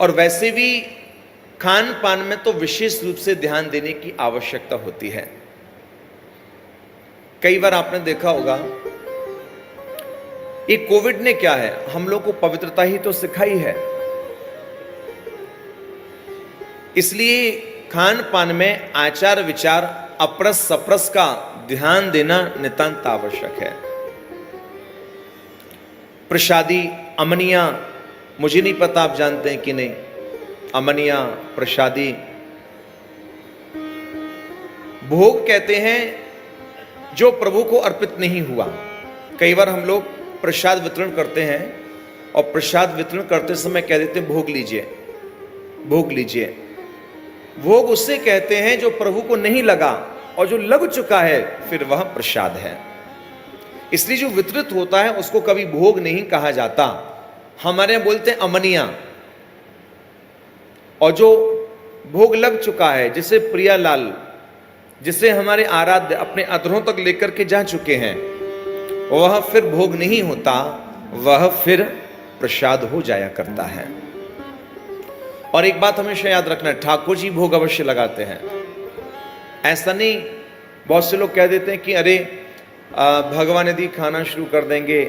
और वैसे भी खान पान में तो विशेष रूप से ध्यान देने की आवश्यकता होती है। कई बार आपने देखा होगा, ये कोविड ने क्या है, हम लोग को पवित्रता ही तो सिखाई है। इसलिए खान पान में आचार विचार अपरस सप्रस का ध्यान देना नितांत आवश्यक है। प्रसादी अमनिया, मुझे नहीं पता आप जानते हैं कि नहीं, अमनिया प्रसादी भोग कहते हैं जो प्रभु को अर्पित नहीं हुआ। कई बार हम लोग प्रसाद वितरण करते हैं और प्रसाद वितरण करते समय कह देते हैं भोग लीजिए, भोग लीजिए। भोग उससे कहते हैं जो प्रभु को नहीं लगा, और जो लग चुका है फिर वह प्रसाद है। इसलिए जो वितरित होता है उसको कभी भोग नहीं कहा जाता, हमारे यहां बोलते हैं अमनिया। और जो भोग लग चुका है, जिसे प्रियालाल, जिसे हमारे आराध्य अपने अधरों तक लेकर के जा चुके हैं, वह फिर भोग नहीं होता, वह फिर प्रसाद हो जाया करता है। और एक बात हमेशा याद रखना, ठाकुर जी भोग अवश्य लगाते हैं। ऐसा नहीं, बहुत से लोग कह देते हैं कि अरे भगवान यदि खाना शुरू कर देंगे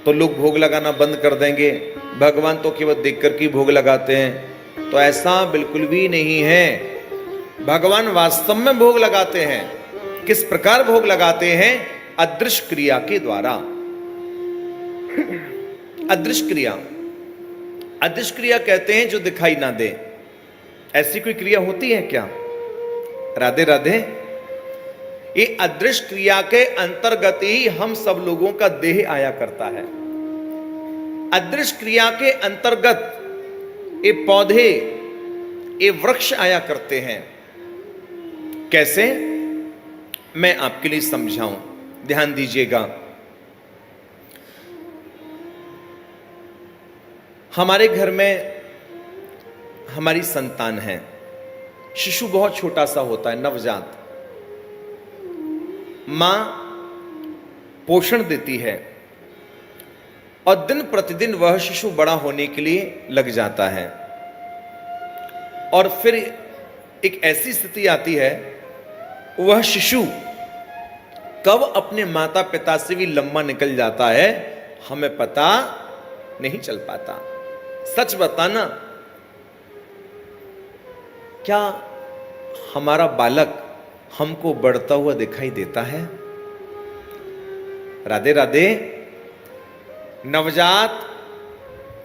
तो लोग भोग लगाना बंद कर देंगे, भगवान तो केवल देख कर के भोग लगाते हैं। तो ऐसा बिल्कुल भी नहीं है। भगवान वास्तव में भोग लगाते हैं। किस प्रकार भोग लगाते हैं? अदृश्य क्रिया के द्वारा। अदृश्य क्रिया, अदृश्य क्रिया कहते हैं जो दिखाई ना दे। ऐसी कोई क्रिया होती है क्या? राधे राधे। ये अदृश्य क्रिया के अंतर्गत ही हम सब लोगों का देह आया करता है। अदृश्य क्रिया के अंतर्गत ये पौधे, ये वृक्ष आया करते हैं। कैसे? मैं आपके लिए समझाऊं, ध्यान दीजिएगा। हमारे घर में हमारी संतान है, शिशु बहुत छोटा सा होता है, नवजात। मां पोषण देती है और दिन प्रतिदिन वह शिशु बड़ा होने के लिए लग जाता है। और फिर एक ऐसी स्थिति आती है, वह शिशु कब अपने माता पिता से भी लंबा निकल जाता है, हमें पता नहीं चल पाता। सच बताना, क्या हमारा बालक हमको बढ़ता हुआ दिखाई देता है? राधे राधे। नवजात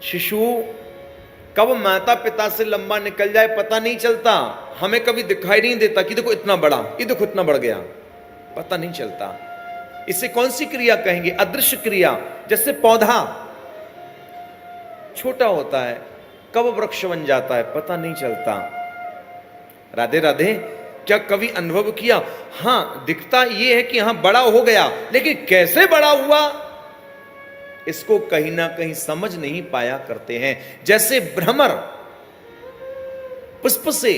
शिशु कब माता पिता से लंबा निकल जाए पता नहीं चलता। हमें कभी दिखाई नहीं देता कि देखो इतना बड़ा, ये देखो इतना बढ़ गया, पता नहीं चलता। इसे कौन सी क्रिया कहेंगे? अदृश्य क्रिया। जैसे पौधा छोटा होता है, कब वृक्ष बन जाता है पता नहीं चलता। राधे राधे। क्या कभी अनुभव किया? हां, दिखता यह है कि हां बड़ा हो गया, लेकिन कैसे बड़ा हुआ इसको कहीं ना कहीं समझ नहीं पाया करते हैं। जैसे भ्रमर पुष्प से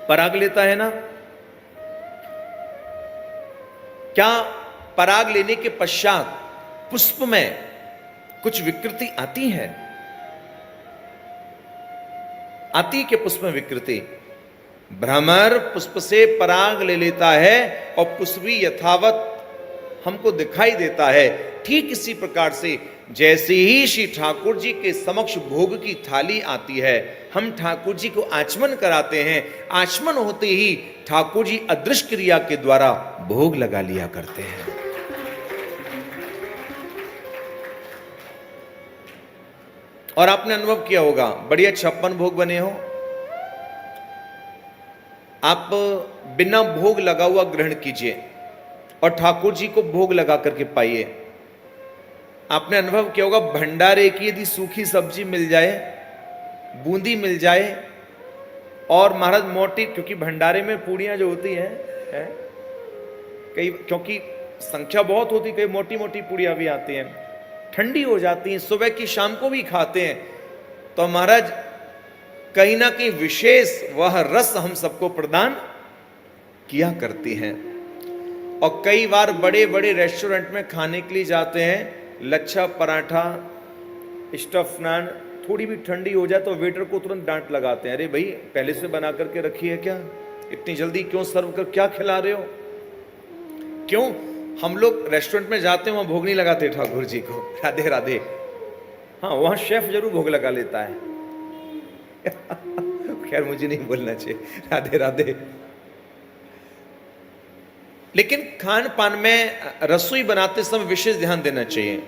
पराग लेता है ना, क्या पराग लेने के पश्चात पुष्प में कुछ विकृति आती है? आती के पुष्प में विकृति? भ्रमर पुष्प से पराग ले लेता है और पुष्प भी यथावत हमको दिखाई देता है। ठीक इसी प्रकार से जैसे ही श्री ठाकुर जी के समक्ष भोग की थाली आती है, हम ठाकुर जी को आचमन कराते हैं। आचमन होते ही ठाकुर जी अदृश्य क्रिया के द्वारा भोग लगा लिया करते हैं। और आपने अनुभव किया होगा, बढ़िया 56 भोग बने हो, आप बिना भोग लगा हुआ ग्रहण कीजिए और ठाकुर जी को भोग लगा करके पाइए। आपने अनुभव किया होगा, भंडारे की यदि सूखी सब्जी मिल जाए, बूंदी मिल जाए और महाराज मोटी, क्योंकि भंडारे में पूड़ियां जो होती हैं है? कई, क्योंकि संख्या बहुत होती, कई मोटी मोटी पूड़ियां भी आती हैं, ठंडी हो जाती हैं, सुबह की शाम को भी खाते हैं, तो महाराज कहीं ना कहीं विशेष वह रस हम सबको प्रदान किया करती हैं। और कई बार बड़े बड़े रेस्टोरेंट में खाने के लिए जाते हैं, लच्छा पराठा स्टफ नान थोड़ी भी ठंडी हो जाए तो वेटर को तुरंत डांट लगाते हैं, अरे भाई पहले से बना करके रखी है क्या, इतनी जल्दी क्यों सर्व कर, क्या खिला रहे हो। क्यों हम लोग रेस्टोरेंट में जाते हैं वहां भोग नहीं लगाते ठाकुर जी को, राधे राधे। हाँ वहां शेफ जरूर भोग लगा लेता है खैर मुझे नहीं बोलना चाहिए, राधे राधे। लेकिन खान पान में रसोई बनाते समय विशेष ध्यान देना चाहिए।